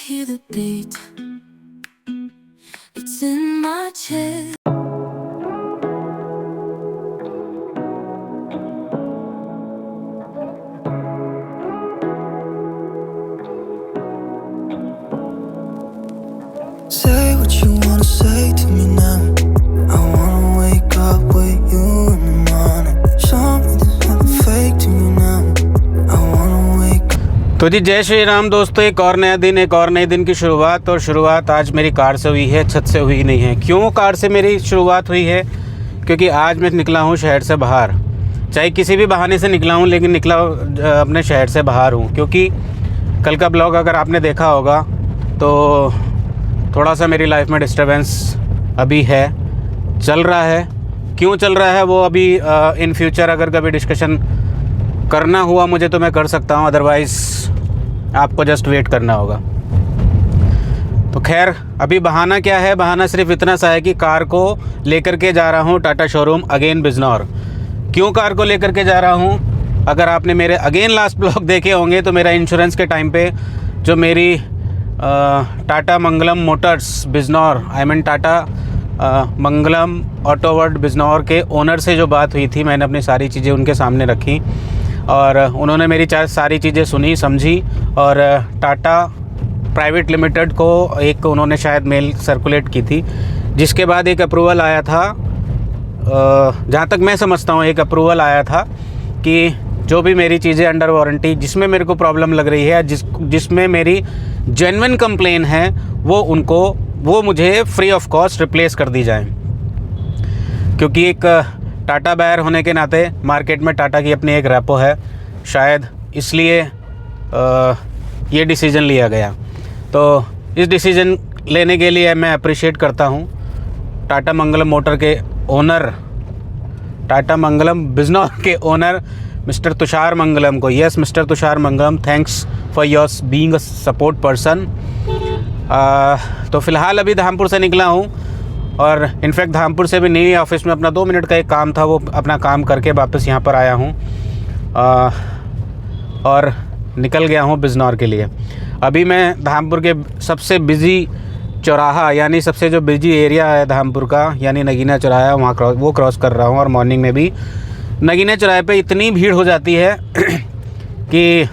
hear the beat. It's in my chest. Say what you wanna say to me now. I wanna wake up with you in the morning. Show me there's nothing fake to me now. I wanna wake up. तो जी जय श्री राम दोस्तों, एक और नया दिन, एक और नए दिन की शुरुआत। और शुरुआत आज मेरी कार से हुई है, छत से हुई नहीं है। क्यों कार से मेरी शुरुआत हुई है? क्योंकि आज मैं निकला हूँ शहर से बाहर। चाहे किसी भी बहाने से निकला हूँ, लेकिन निकला अपने शहर से बाहर हूँ। क्योंकि कल का ब्लॉग अगर आपने देखा होगा तो थोड़ा सा मेरी लाइफ में डिस्टर्बेंस अभी है, चल रहा है। क्यों चल रहा है वो अभी इन फ्यूचर अगर कभी डिस्कशन करना हुआ मुझे तो मैं कर सकता हूँ, अदरवाइज़ आपको जस्ट वेट करना होगा। तो खैर अभी बहाना क्या है? बहाना सिर्फ इतना सा है कि कार को लेकर के जा रहा हूँ टाटा शोरूम अगेन बिजनौर। क्यों कार को लेकर के जा रहा हूँ? अगर आपने मेरे अगेन लास्ट ब्लॉग देखे होंगे तो मेरा इंश्योरेंस के टाइम पे जो मेरी Tata Mangalam motors Bijnor, I mean Tata Mangalam auto world Bijnor के ओनर से जो बात हुई थी, मैंने अपनी सारी चीज़ें उनके सामने रखी और उन्होंने मेरी सारी चीज़ें सुनी समझी। और टाटा प्राइवेट लिमिटेड को एक उन्होंने शायद मेल सर्कुलेट की थी, जिसके बाद एक अप्रूवल आया था। जहाँ तक मैं समझता हूँ एक अप्रूवल आया था कि जो भी मेरी चीज़ें अंडर वारंटी जिसमें मेरे को प्रॉब्लम लग रही है, जिसमें मेरी जेन्युइन कंप्लेन है, वो मुझे फ्री ऑफ कॉस्ट रिप्लेस कर दी जाए। क्योंकि एक टाटा बायर होने के नाते मार्केट में टाटा की अपनी एक रेपो है, शायद इसलिए ये डिसीज़न लिया गया। तो इस डिसीज़न लेने के लिए मैं अप्रिशिएट करता हूँ टाटा मंगलम मोटर के ओनर, टाटा मंगलम बिजनौर के ओनर मिस्टर तुषार मंगलम को। Yes mister Tushar Mangalam, thanks for your being a support person. तो फ़िलहाल अभी धामपुर से निकला हूँ और इनफैक्ट धामपुर से भी नहीं, ऑफिस में अपना 2 मिनट का एक काम था, वो अपना काम करके वापस यहाँ पर आया हूँ और निकल गया हूँ बिजनौर के लिए। अभी मैं धामपुर के सबसे बिज़ी चौराहा, यानी सबसे जो बिजी एरिया है धामपुर का, यानी नगीना चौराहा, वहाँ वो क्रॉस कर रहा हूँ। और मॉर्निंग में भी नगीना चौराहे पे इतनी भीड़ हो जाती है कि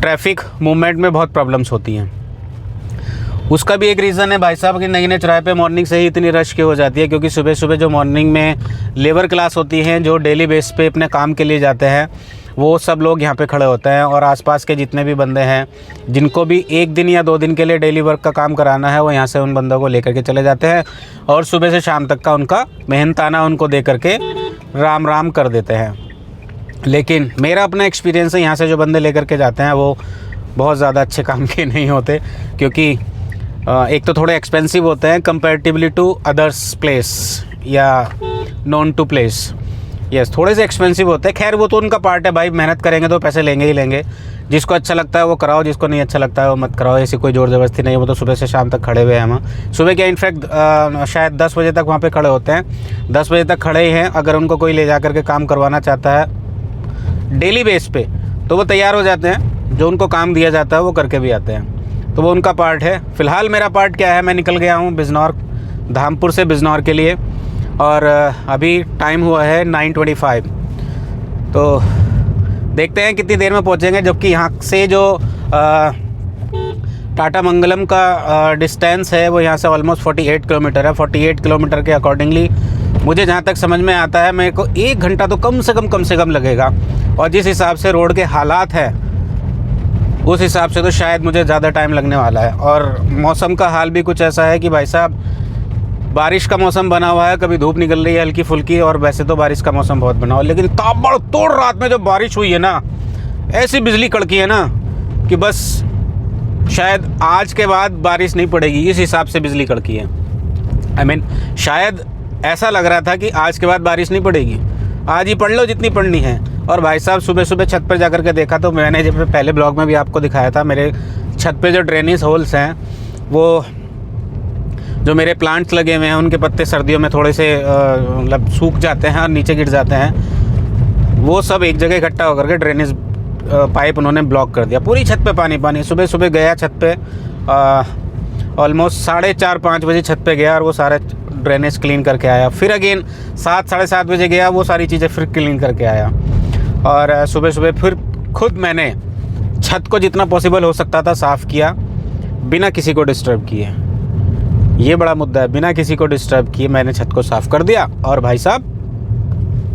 ट्रैफिक मूवमेंट में बहुत प्रॉब्लम्स होती हैं। उसका भी एक रीज़न है भाई साहब कि नगीना चौराहे पे मॉर्निंग से ही इतनी रश क्यों हो जाती है। क्योंकि सुबह सुबह जो मॉर्निंग में लेबर क्लास होती हैं, जो डेली बेस पे अपने काम के लिए जाते हैं, वो सब लोग यहाँ पे खड़े होते हैं। और आसपास के जितने भी बंदे हैं जिनको भी 1 दिन या 2 दिन के लिए डेली वर्क का काम कराना है, वो यहाँ से उन बंदों को लेकर के चले जाते हैं और सुबह से शाम तक का उनका मेहनताना उनको दे करके राम राम कर देते हैं। लेकिन मेरा अपना एक्सपीरियंस है, यहाँ से जो बंदे लेकर के जाते हैं वो बहुत ज़्यादा अच्छे काम के नहीं होते। क्योंकि एक तो थोड़े एक्सपेंसिव होते हैं कंपैरेटिवली टू अदर्स प्लेस या नॉन टू प्लेस। यस, थोड़े से एक्सपेंसिव होते हैं। खैर वो तो उनका पार्ट है भाई, मेहनत करेंगे तो पैसे लेंगे ही लेंगे। जिसको अच्छा लगता है वो कराओ, जिसको नहीं अच्छा लगता है वो मत कराओ। ऐसी कोई ज़ोर ज़बरदस्ती नहीं है। वो तो सुबह से शाम तक खड़े हुए हैं। हम सुबह क्या इनफैक्ट शायद 10 बजे तक वहाँ पे खड़े होते हैं। 10 बजे तक खड़े ही हैं। अगर उनको कोई ले जा करके काम करवाना चाहता है डेली बेस पे तो वो तैयार हो जाते हैं। जो उनको काम दिया जाता है वो करके भी आते हैं। तो वो उनका पार्ट है। फ़िलहाल मेरा पार्ट क्या है, मैं निकल गया हूँ बिजनौर, धामपुर से बिजनौर के लिए। और अभी टाइम हुआ है 9:25। तो देखते हैं कितनी देर में पहुंचेंगे। जबकि यहाँ से जो टाटा मंगलम का डिस्टेंस है वो यहाँ से ऑलमोस्ट 48 किलोमीटर है। 48 किलोमीटर के अकॉर्डिंगली मुझे जहाँ तक समझ में आता है मेरे को 1 घंटा तो कम से कम लगेगा। और जिस हिसाब से रोड के हालात हैं उस हिसाब से तो शायद मुझे ज़्यादा टाइम लगने वाला है। और मौसम का हाल भी कुछ ऐसा है कि भाई साहब बारिश का मौसम बना हुआ है, कभी धूप निकल रही है हल्की फुल्की, और वैसे तो बारिश का मौसम बहुत बना हुआ है। लेकिन ताबड़तोड़ रात में जो बारिश हुई है ना, ऐसी बिजली कड़की है ना कि बस शायद आज के बाद बारिश नहीं पड़ेगी, इस हिसाब से बिजली कड़की है। आई मीन शायद ऐसा लग रहा था कि आज के बाद बारिश नहीं पड़ेगी, आज ही पढ़ लो जितनी पढ़नी है। और भाई साहब सुबह सुबह छत पर जा कर के देखा तो मैंने जब पहले ब्लॉग में भी आपको दिखाया था, मेरे छत पे जो ड्रेनेज होल्स हैं, वो जो मेरे प्लांट्स लगे हुए हैं उनके पत्ते सर्दियों में थोड़े से मतलब सूख जाते हैं और नीचे गिर जाते हैं। वो सब एक जगह इकट्ठा होकर के ड्रेनेज पाइप उन्होंने ब्लॉक कर दिया, पूरी छत पे पानी पानी। सुबह सुबह गया छत पे, ऑलमोस्ट 4:30-5 बजे छत पे गया और वो सारा ड्रेनेज क्लीन करके आया। फिर अगेन 7-7:30 बजे गया, वो सारी चीज़ें फिर क्लीन करके आया। और सुबह सुबह फिर खुद मैंने छत को जितना पॉसिबल हो सकता था साफ़ किया, बिना किसी को डिस्टर्ब किए। ये बड़ा मुद्दा है, बिना किसी को डिस्टर्ब किए मैंने छत को साफ़ कर दिया। और भाई साहब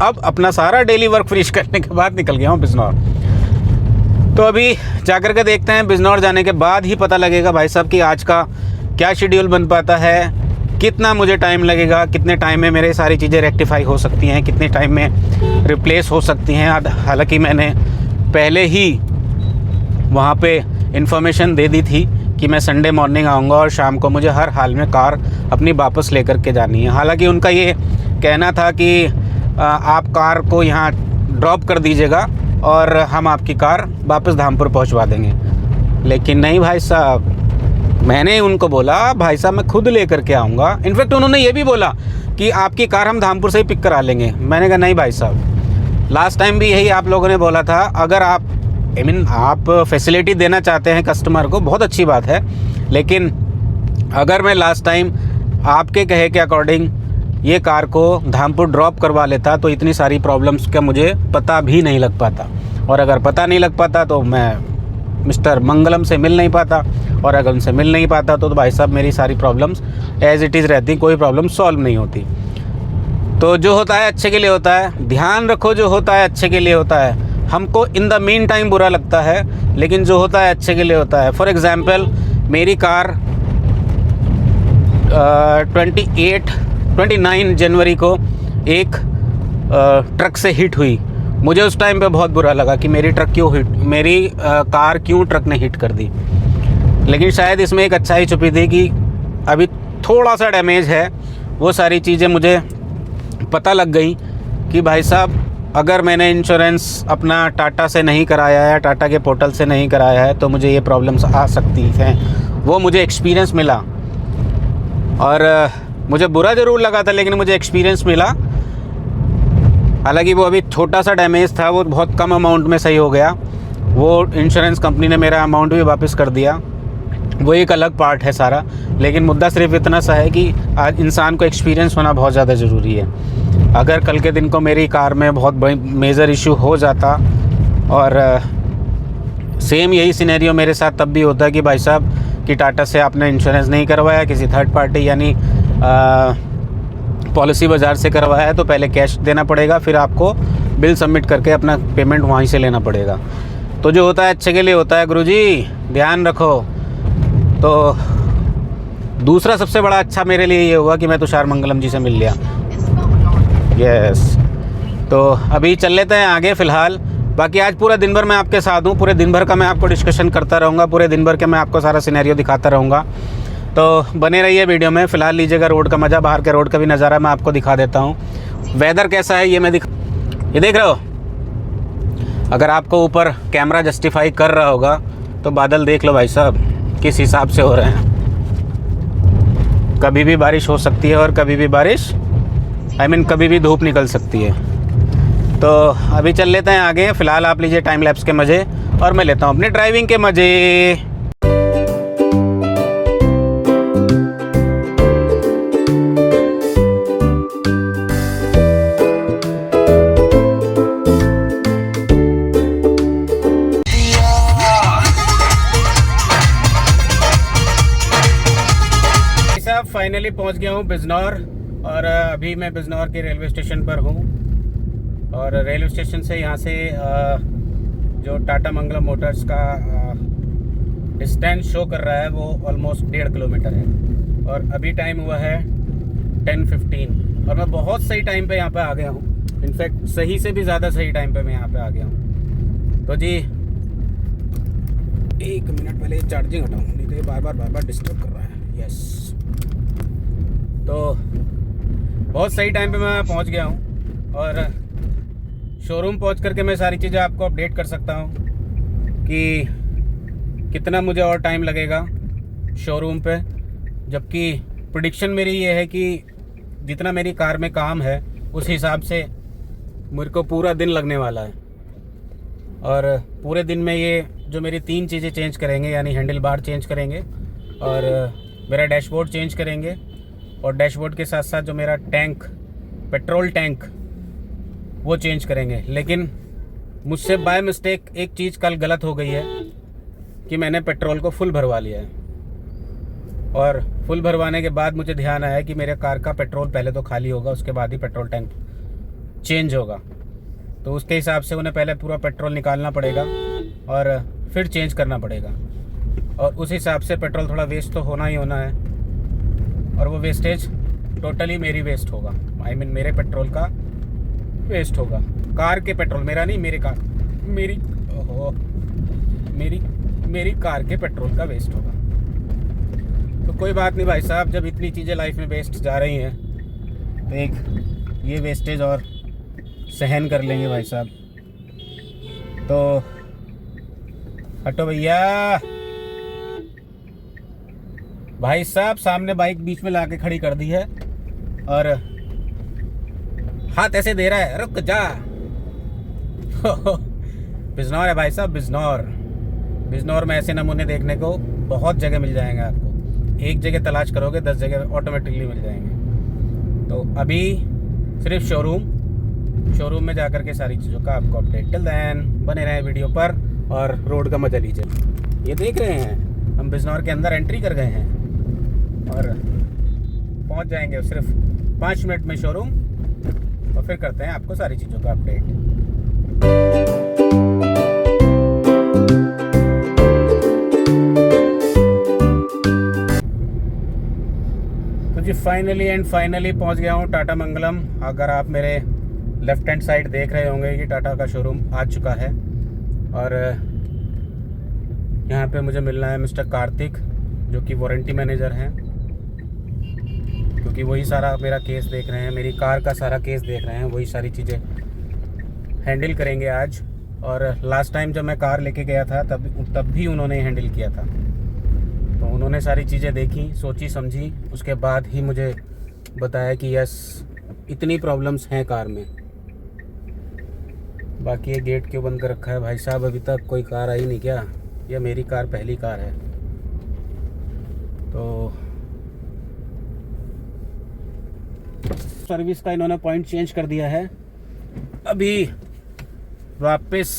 अब अपना सारा डेली वर्क फिनिश करने के बाद निकल गया हूँ बिजनौर। तो अभी जाकर के देखते हैं, बिजनौर जाने के बाद ही पता लगेगा भाई साहब कि आज का क्या शेड्यूल बन पाता है, कितना मुझे टाइम लगेगा, कितने टाइम में मेरे सारी चीज़ें रेक्टिफाई हो सकती हैं, कितने टाइम में रिप्लेस हो सकती हैं। हालांकि मैंने पहले ही वहाँ पे इन्फॉर्मेशन दे दी थी कि मैं संडे मॉर्निंग आऊँगा और शाम को मुझे हर हाल में कार अपनी वापस लेकर के जानी है। हालांकि उनका ये कहना था कि आप कार को यहाँ ड्रॉप कर दीजिएगा और हम आपकी कार वापस धामपुर पहुँचवा देंगे। लेकिन नहीं भाई साहब, मैंने उनको बोला भाई साहब मैं खुद लेकर के आऊँगा। इनफैक्ट उन्होंने ये भी बोला कि आपकी कार हम धामपुर से ही पिक करा लेंगे। मैंने कहा नहीं भाई साहब, लास्ट टाइम भी यही आप लोगों ने बोला था। अगर आप आप फैसिलिटी देना चाहते हैं कस्टमर को, बहुत अच्छी बात है, लेकिन अगर मैं लास्ट टाइम आपके कहे के अकॉर्डिंग ये कार को धामपुर ड्रॉप करवा लेता तो इतनी सारी प्रॉब्लम्स का मुझे पता भी नहीं लग पाता। और अगर पता नहीं लग पाता तो मैं मिस्टर मंगलम से मिल नहीं पाता, और अगर उनसे मिल नहीं पाता तो भाई साहब मेरी सारी प्रॉब्लम्स एज़ इट इज़ रहती, कोई प्रॉब्लम सॉल्व नहीं होती। तो जो होता है अच्छे के लिए होता है, ध्यान रखो जो होता है अच्छे के लिए होता है। हमको इन द मीन टाइम बुरा लगता है, लेकिन जो होता है अच्छे के लिए होता है। फॉर एग्ज़ाम्पल मेरी कार 29 जनवरी को एक ट्रक से हिट हुई। मुझे उस टाइम पे बहुत बुरा लगा कि मेरी कार क्यों ट्रक ने हिट कर दी। लेकिन शायद इसमें एक अच्छाई छुपी थी कि अभी थोड़ा सा डैमेज है, वो सारी चीज़ें मुझे पता लग गई कि भाई साहब अगर मैंने इंश्योरेंस अपना टाटा से नहीं कराया है, टाटा के पोर्टल से नहीं कराया है, तो मुझे ये प्रॉब्लम्स आ सकती हैं। वो मुझे एक्सपीरियंस मिला और मुझे बुरा ज़रूर लगा था, लेकिन मुझे एक्सपीरियंस मिला। हालांकि वो अभी छोटा सा डैमेज था, वो बहुत कम अमाउंट में सही हो गया। वो इंश्योरेंस कंपनी ने मेरा अमाउंट भी वापस कर दिया, वो एक अलग पार्ट है सारा। लेकिन मुद्दा सिर्फ इतना सा है कि आज इंसान को एक्सपीरियंस होना बहुत ज़्यादा ज़रूरी है। अगर कल के दिन को मेरी कार में बहुत बड़ी मेजर इशू हो जाता, और सेम यही सिनेरियो मेरे साथ तब भी होता है कि भाई साहब कि टाटा से आपने इंश्योरेंस नहीं करवाया, किसी थर्ड पार्टी यानी पॉलिसी बाज़ार से करवाया है, तो पहले कैश देना पड़ेगा, फिर आपको बिल सबमिट करके अपना पेमेंट वहीं से लेना पड़ेगा। तो जो होता है अच्छे के लिए होता है गुरुजी, ध्यान रखो। तो दूसरा सबसे बड़ा अच्छा मेरे लिए ये हुआ कि मैं तुषार मंगलम जी से मिल लिया। यस, तो अभी चल लेते हैं आगे फ़िलहाल। बाकी आज पूरा दिन भर मैं आपके साथ हूँ, पूरे दिन भर का मैं आपको डिस्कशन करता रहूँगा, पूरे दिन भर के मैं आपको सारा सिनेरियो दिखाता रहूँगा। तो बने रहिए वीडियो में। फ़िलहाल लीजिएगा रोड का मज़ा, बाहर के रोड का भी नज़ारा मैं आपको दिखा देता हूँ। वेदर कैसा है ये ये देख रहे हो। अगर आपको ऊपर कैमरा जस्टिफाई कर रहा होगा तो बादल देख लो भाई साहब किस हिसाब से हो रहे हैं। कभी भी बारिश हो सकती है और कभी भी कभी भी धूप निकल सकती है। तो अभी चल लेते हैं आगे। फ़िलहाल आप लीजिए टाइम लैप्स के मज़े और मैं लेता हूँ अपने ड्राइविंग के मज़े। फाइनली पहुंच गया हूं बिजनौर, और अभी मैं बिजनौर के रेलवे स्टेशन पर हूं। और रेलवे स्टेशन से यहाँ से जो टाटा मंगलम मोटर्स का डिस्टेंस शो कर रहा है वो ऑलमोस्ट 1.5 किलोमीटर है। और अभी टाइम हुआ है 10:15 और मैं बहुत सही टाइम पे यहाँ पे आ गया हूँ। इनफैक्ट सही से भी ज़्यादा सही टाइम पे मैं यहाँ पे आ गया हूँ। तो जी 1 मिनट पहले चार्जिंग हटाऊँ, नहीं तो ये बार बार डिस्टर्ब कर रहा है। यस, तो बहुत सही टाइम पे मैं पहुंच गया हूं और शोरूम पहुंच करके मैं सारी चीज़ें आपको अपडेट कर सकता हूं कि कितना मुझे और टाइम लगेगा शोरूम पे। जबकि प्रेडिक्शन मेरी ये है कि जितना मेरी कार में काम है उस हिसाब से मेरे को पूरा दिन लगने वाला है। और पूरे दिन में ये जो मेरी 3 चीज़ें चेंज करेंगे, यानी हैंडल बार चेंज करेंगे और मेरा डैशबोर्ड चेंज करेंगे, और डैशबोर्ड के साथ साथ जो मेरा टैंक, पेट्रोल टैंक, वो चेंज करेंगे। लेकिन मुझसे बाय मिस्टेक एक चीज़ कल गलत हो गई है कि मैंने पेट्रोल को फुल भरवा लिया है, और फुल भरवाने के बाद मुझे ध्यान आया कि मेरे कार का पेट्रोल पहले तो खाली होगा, उसके बाद ही पेट्रोल टैंक चेंज होगा। तो उसके हिसाब से उन्हें पहले पूरा पेट्रोल निकालना पड़ेगा और फिर चेंज करना पड़ेगा, और उस हिसाब से पेट्रोल थोड़ा वेस्ट तो होना ही होना है, और वो वेस्टेज टोटली मेरी वेस्ट होगा। आई मीन मेरे पेट्रोल का वेस्ट होगा, कार के पेट्रोल, मेरा नहीं, मेरी कार के पेट्रोल का वेस्ट होगा। तो कोई बात नहीं भाई साहब, जब इतनी चीज़ें लाइफ में वेस्ट जा रही हैं तो एक ये वेस्टेज और सहन कर लेंगे भाई साहब। तो हटो भैया, भाई साहब सामने बाइक बीच में लाके खड़ी कर दी है और हाथ ऐसे दे रहा है, रुक जा। बिजनौर है भाई साहब, बिजनौर में ऐसे नमूने देखने को बहुत जगह मिल जाएंगे आपको। एक जगह तलाश करोगे 10 जगह ऑटोमेटिकली मिल जाएंगे। तो अभी सिर्फ शोरूम में जाकर के सारी चीज़ों का आपको अपडेट। टिल देन बने रहें वीडियो पर और रोड का मजा लीजिए। ये देख रहे हैं हम बिजनौर के अंदर एंट्री कर गए हैं और पहुंच जाएंगे सिर्फ 5 मिनट में शोरूम, और फिर करते हैं आपको सारी चीज़ों का अपडेट। तो जी फाइनली पहुंच गया हूं टाटा मंगलम। अगर आप मेरे लेफ्ट हैंड साइड देख रहे होंगे कि टाटा का शोरूम आ चुका है, और यहाँ पे मुझे मिलना है मिस्टर कार्तिक, जो कि वारंटी मैनेजर हैं, क्योंकि वही सारा मेरा केस देख रहे हैं, मेरी कार का सारा केस देख रहे हैं, वही सारी चीज़ें हैंडल करेंगे आज। और लास्ट टाइम जब मैं कार लेके गया था तब भी उन्होंने हैंडल किया था, तो उन्होंने सारी चीज़ें देखी, सोची समझी, उसके बाद ही मुझे बताया कि यस इतनी प्रॉब्लम्स हैं कार में। बाकी ये गेट क्यों बंद कर रखा है भाई साहब, अभी तक कोई कार आई नहीं क्या? यह मेरी कार पहली कार है। तो सर्विस का इन्होंने पॉइंट चेंज कर दिया है। अभी वापस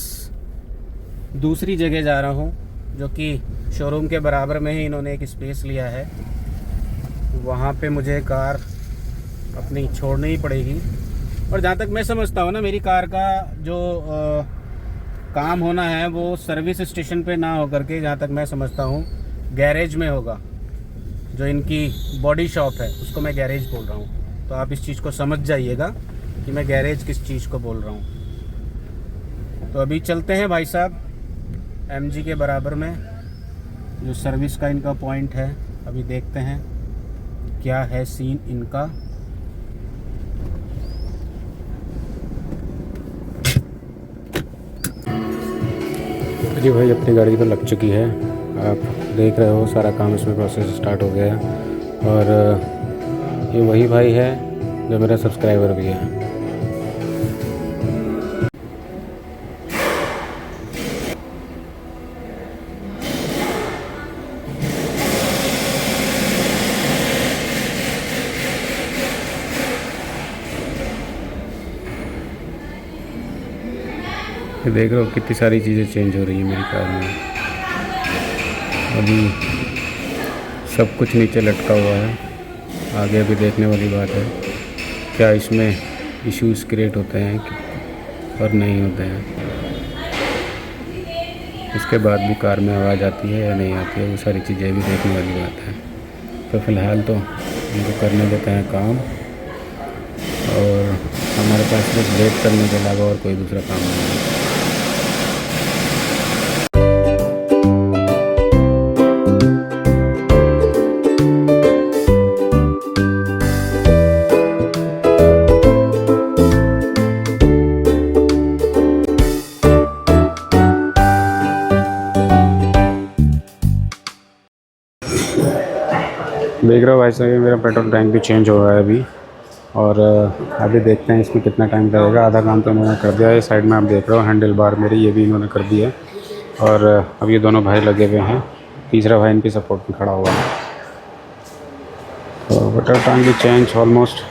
दूसरी जगह जा रहा हूँ, जो कि शोरूम के बराबर में ही इन्होंने एक स्पेस लिया है, वहाँ पे मुझे कार अपनी छोड़नी ही पड़ेगी। और जहाँ तक मैं समझता हूँ ना, मेरी कार का जो काम होना है वो सर्विस स्टेशन पे ना होकर के, जहाँ तक मैं समझता हूँ, गैरेज में होगा। जो इनकी बॉडी शॉप है उसको मैं गैरेज बोल रहा हूँ, तो आप इस चीज़ को समझ जाइएगा कि मैं गैरेज किस चीज़ को बोल रहा हूँ। तो अभी चलते हैं भाई साहब MG के बराबर में जो सर्विस का इनका पॉइंट है, अभी देखते हैं क्या है सीन इनका। जी भाई अपनी गाड़ी तो लग चुकी है, आप देख रहे हो सारा काम इसमें प्रोसेस स्टार्ट हो गया है। और ये वही भाई है जो मेरा सब्सक्राइबर भी है। ये देख रहे हो कितनी सारी चीज़ें चेंज हो रही हैं मेरी कार में। अभी सब कुछ नीचे लटका हुआ है, आगे अभी देखने वाली बात है क्या इसमें इश्यूज़ क्रिएट होते हैं और नहीं होते हैं। इसके बाद भी कार में आवाज़ आती है या नहीं आती है, वो सारी चीज़ें भी देखने वाली बात है। तो फ़िलहाल तो इनको करने देते हैं काम, और हमारे पास सिर्फ वेट करने के अलावा और कोई दूसरा काम नहीं है। देख रहे हो भाई साहब, मेरा पेट्रोल टैंक भी चेंज हो रहा है अभी, और अभी देखते हैं इसमें कितना टाइम लगेगा। आधा काम तो इन्होंने कर दिया है। साइड में आप देख रहे हो हैंडल बार मेरी, ये भी इन्होंने कर दी है। और अब ये दोनों भाई लगे हुए हैं, तीसरा भाई इनकी सपोर्ट में खड़ा हुआ है। तो वाटर टैंक भी चेंज ऑलमोस्ट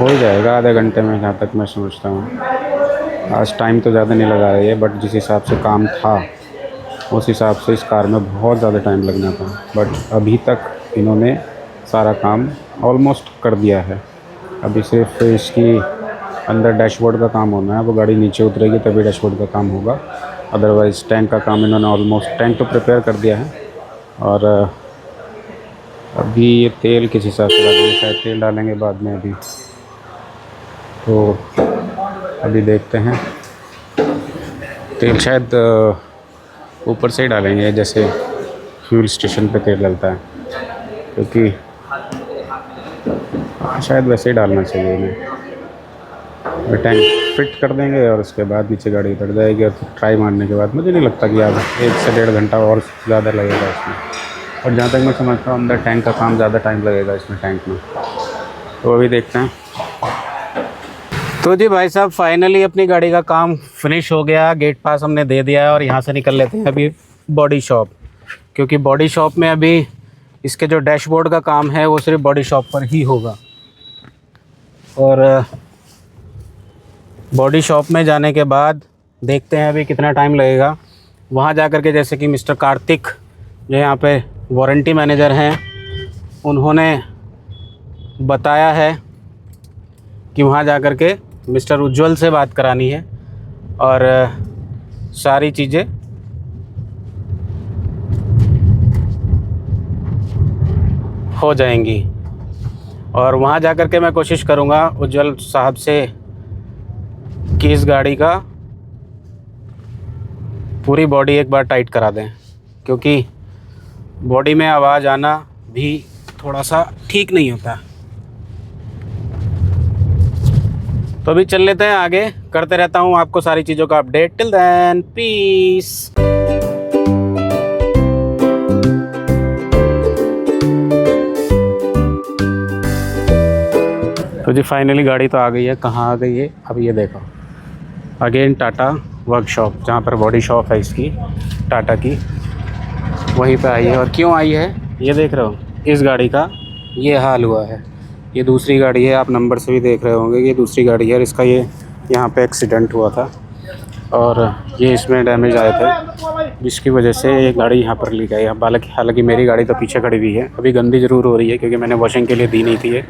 हो ही जाएगा आधे घंटे में, जहाँ तक मैं समझता हूँ। आज टाइम तो ज़्यादा नहीं लगा रही है, बट जिस हिसाब से काम था उस हिसाब से इस कार में बहुत ज़्यादा टाइम लगना था। बट अभी तक इन्होंने सारा काम ऑलमोस्ट कर दिया है। अभी सिर्फ इसकी अंदर डैशबोर्ड का काम होना है, वो गाड़ी नीचे उतरेगी तभी डैशबोर्ड का काम होगा। अदरवाइज़ टैंक का काम इन्होंने ऑलमोस्ट, टैंक तो प्रिपेयर कर दिया है। और अभी ये तेल किस हिसाब से डालेंगे, शायद तेल डालेंगे बाद में। अभी तो अभी देखते हैं, तेल शायद ऊपर से ही डालेंगे जैसे फ्यूल स्टेशन पे तेल डलता है, क्योंकि शायद वैसे ही डालना चाहिए इन्हें। टैंक फिट कर देंगे और उसके बाद नीचे गाड़ी उतर जाएगी। और फिर ट्राई मारने के बाद मुझे नहीं लगता कि यार 1 से 1.5 घंटा और ज़्यादा लगेगा इसमें। और जहाँ तक मैं समझता हूँ अंदर टैंक का काम ज़्यादा टाइम लगेगा इसमें, टैंक में। तो अभी देखते हैं। तो जी भाई साहब, फाइनली अपनी गाड़ी का काम फिनिश हो गया। गेट पास हमने दे दिया है और यहाँ से निकल लेते हैं अभी बॉडी शॉप, क्योंकि बॉडी शॉप में अभी इसके जो डैशबोर्ड का काम है वो सिर्फ बॉडी शॉप पर ही होगा। और बॉडी शॉप में जाने के बाद देखते हैं अभी कितना टाइम लगेगा। वहाँ जा कर के, जैसे कि मिस्टर कार्तिक जो यहाँ पे वारंटी मैनेजर हैं, उन्होंने बताया है कि वहाँ जा कर के मिस्टर उज्जवल से बात करानी है और सारी चीज़ें हो जाएंगी। और वहाँ जा कर के मैं कोशिश करूँगा उज्जवल साहब से कि इस गाड़ी का पूरी बॉडी एक बार टाइट करा दें, क्योंकि बॉडी में आवाज़ आना भी थोड़ा सा ठीक नहीं होता। तो अभी चल लेते हैं आगे, करते रहता हूँ आपको सारी चीज़ों का अपडेट। Till then piece. तो जी फाइनली गाड़ी तो आ गई है। कहाँ आ गई है? अब ये देखो, अगेन टाटा वर्कशॉप, जहाँ पर बॉडी शॉप है इसकी टाटा की, वहीं पे आई है। और क्यों आई है ये देख रहे हो, इस गाड़ी का ये हाल हुआ है। ये दूसरी गाड़ी है, आप नंबर से भी देख रहे होंगे, ये दूसरी गाड़ी है और इसका ये यहाँ पे एक्सीडेंट हुआ था और ये इसमें डैमेज आए थे, जिसकी वजह से ये गाड़ी यहाँ पर ली गई। अब हालांकि मेरी गाड़ी तो पीछे खड़ी हुई है, अभी गंदी ज़रूर हो रही है क्योंकि मैंने वॉशिंग के लिए दी नहीं थी। ये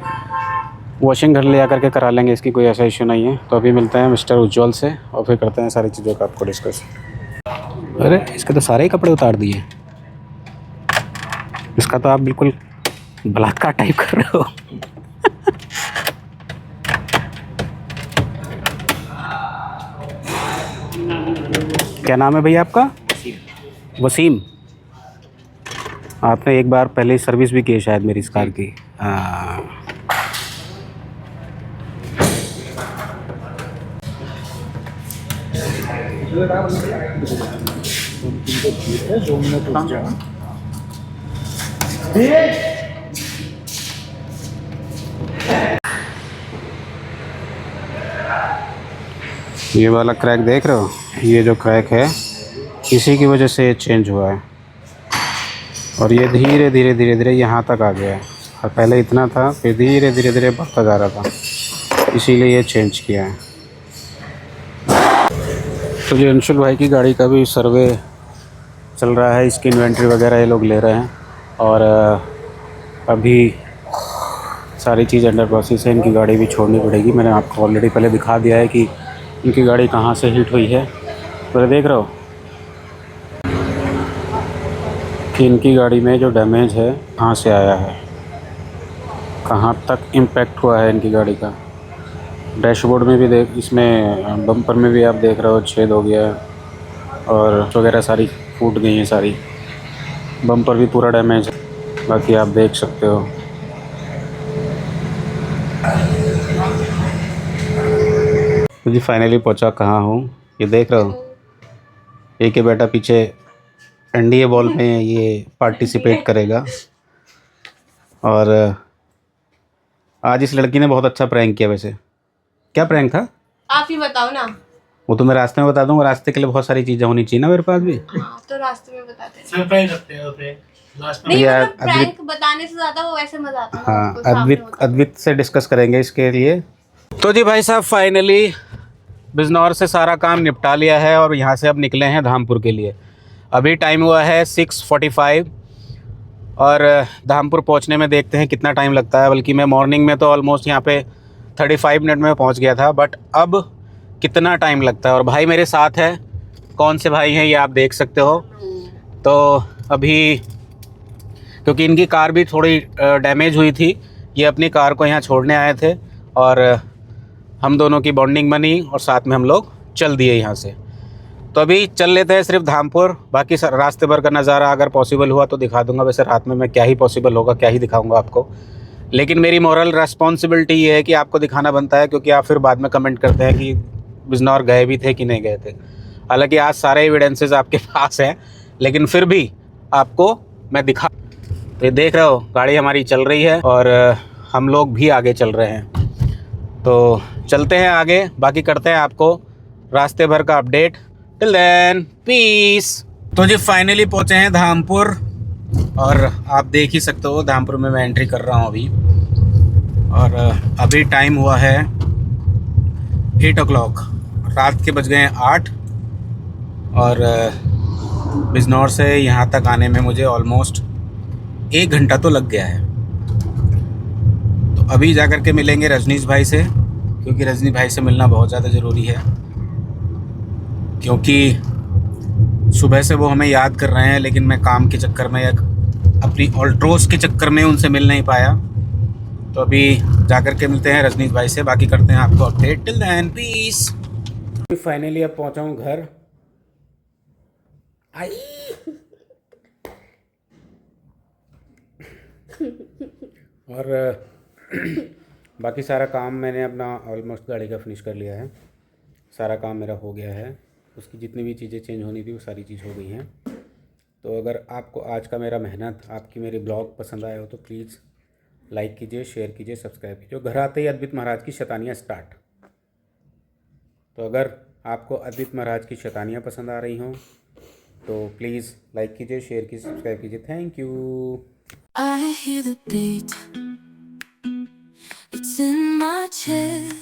वॉशिंग घर ले जा करके करा लेंगे, इसकी कोई ऐसा इशू नहीं है। तो अभी मिलते हैं मिस्टर उज्जवल से और फिर करते हैं सारी चीज़ों का आपको डिस्कस। अरे इसके तो सारे ही कपड़े उतार दिए, इसका तो आप बिल्कुल बलात्कार टाइप कर रहे हो। क्या नाम है भैया आपका? वसीम। आपने एक बार पहले सर्विस भी की है शायद मेरी इस कार की। ये वाला क्रैक देख रहे हो, ये जो क्रैक है इसी की वजह से ये चेंज हुआ है और ये धीरे धीरे धीरे धीरे यहाँ तक आ गया है। और पहले इतना था, फिर धीरे धीरे धीरे बढ़ता जा रहा था, इसीलिए ये चेंज किया है। तो जो अंशुल भाई की गाड़ी का भी सर्वे चल रहा है, इसकी इन्वेंट्री वगैरह ये लोग ले रहे हैं और अभी सारी चीज़ अंडर प्रोसेस है। इनकी गाड़ी भी छोड़नी पड़ेगी। मैंने आपको ऑलरेडी पहले दिखा दिया है कि इनकी गाड़ी कहाँ से हिट हुई है। तो देख रहे हो कि इनकी गाड़ी में जो डैमेज है कहाँ से आया है, कहाँ तक इम्पैक्ट हुआ है इनकी गाड़ी का। डैशबोर्ड में भी देख, इसमें बम्पर में भी आप देख रहे हो छेद हो गया है और वगैरह सारी फूट गई हैं सारी। बम्पर भी पूरा डैमेज है, बाकी आप देख सकते हो। तो जी फाइनली पहुंचा कहाँ हूँ, ये देख रहे हो। एक ही बेटा पीछे एनडीए बॉल में ये पार्टिसिपेट करेगा और आज इस लड़की ने बहुत अच्छा प्रैंक किया। वैसे क्या प्रैंक था? आप ही बताओ ना। वो तो मैं रास्ते में बता दूंगा। रास्ते के लिए बहुत सारी चीज़ें होनी चाहिए ना मेरे पास भी। हाँ, तो रास्ते में बताते हैं। सरप्राइज रखते हैं उसे लास्ट में। नहीं यार, मतलब प्रैंक बताने से ज्यादा वो वैसे मजा आता है ना, हाँ, उसको सामने अद्वित होता है। अद्वित से डिस्कस करेंगे इसके लिए। तो जी भाई साहब, फाइनली बिजनौर से सारा काम निपटा लिया है और यहाँ से अब निकले हैं धामपुर के लिए। अभी टाइम हुआ है 6:45 और धामपुर पहुँचने में देखते हैं कितना टाइम लगता है। बल्कि मैं मॉर्निंग में तो ऑलमोस्ट यहाँ पे 35 मिनट में पहुँच गया था, बट अब कितना टाइम लगता है। और भाई मेरे साथ है, कौन से भाई हैं ये आप देख सकते हो। तो अभी क्योंकि इनकी कार भी थोड़ी डैमेज हुई थी, ये अपनी कार को यहाँ छोड़ने आए थे और हम दोनों की बॉन्डिंग बनी और साथ में हम लोग चल दिए यहाँ से। तो अभी चल लेते हैं सिर्फ धामपुर। बाकी रास्ते भर का नज़ारा अगर पॉसिबल हुआ तो दिखा दूंगा। वैसे रात में मैं क्या ही पॉसिबल होगा, क्या ही दिखाऊंगा आपको। लेकिन मेरी मॉरल रेस्पॉन्सिबिलिटी ये है कि आपको दिखाना बनता है, क्योंकि आप फिर बाद में कमेंट करते हैं कि बिजनौर गए भी थे कि नहीं गए थे। हालांकि आज सारे एविडेंसेस आपके पास हैं, लेकिन फिर भी आपको मैं दिखा। तो ये देख रहे हो गाड़ी हमारी चल रही है और हम लोग भी आगे चल रहे हैं। तो चलते हैं आगे, बाकी करते हैं आपको रास्ते भर का अपडेट। Till then piece. तो जी फाइनली पहुँचे हैं धामपुर और आप देख ही सकते हो धामपुर में मैं एंट्री कर रहा हूँ अभी। और अभी टाइम हुआ है 8 o'clock, रात के बज गए हैं 8 और बिजनौर से यहाँ तक आने में मुझे ऑलमोस्ट 1 घंटा तो लग गया है। तो अभी जा कर के मिलेंगे रजनीश भाई से, क्योंकि रजनीश भाई से मिलना बहुत ज़्यादा ज़रूरी है। क्योंकि सुबह से वो हमें याद कर रहे हैं, लेकिन मैं काम के चक्कर में या अपनी ऑल्ट्रोस के चक्कर में उनसे मिल नहीं पाया। तो अभी जा कर के मिलते हैं रजनीश भाई से, बाकी करते हैं आपको update. Till then peace. Finally अब पहुंचा हूं घर। आई और बाकी सारा काम मैंने अपना ऑलमोस्ट गाड़ी का फिनिश कर लिया है। सारा काम मेरा हो गया है। उसकी जितनी भी चीज़ें चेंज होनी थी वो सारी चीज़ हो गई हैं। तो अगर आपको आज का मेरा मेहनत, आपकी मेरी ब्लॉग पसंद आए हो तो प्लीज़ लाइक कीजिए, शेयर कीजिए, सब्सक्राइब कीजिए। घर आते ही अद्वित महाराज की शैतानियाँ स्टार्ट। तो अगर आपको अद्वित महाराज की शैतानियाँ पसंद आ रही हों तो प्लीज़ लाइक कीजिए, शेयर कीजिए, सब्सक्राइब कीजिए। Thank you. I hear the beat. It's in my chest.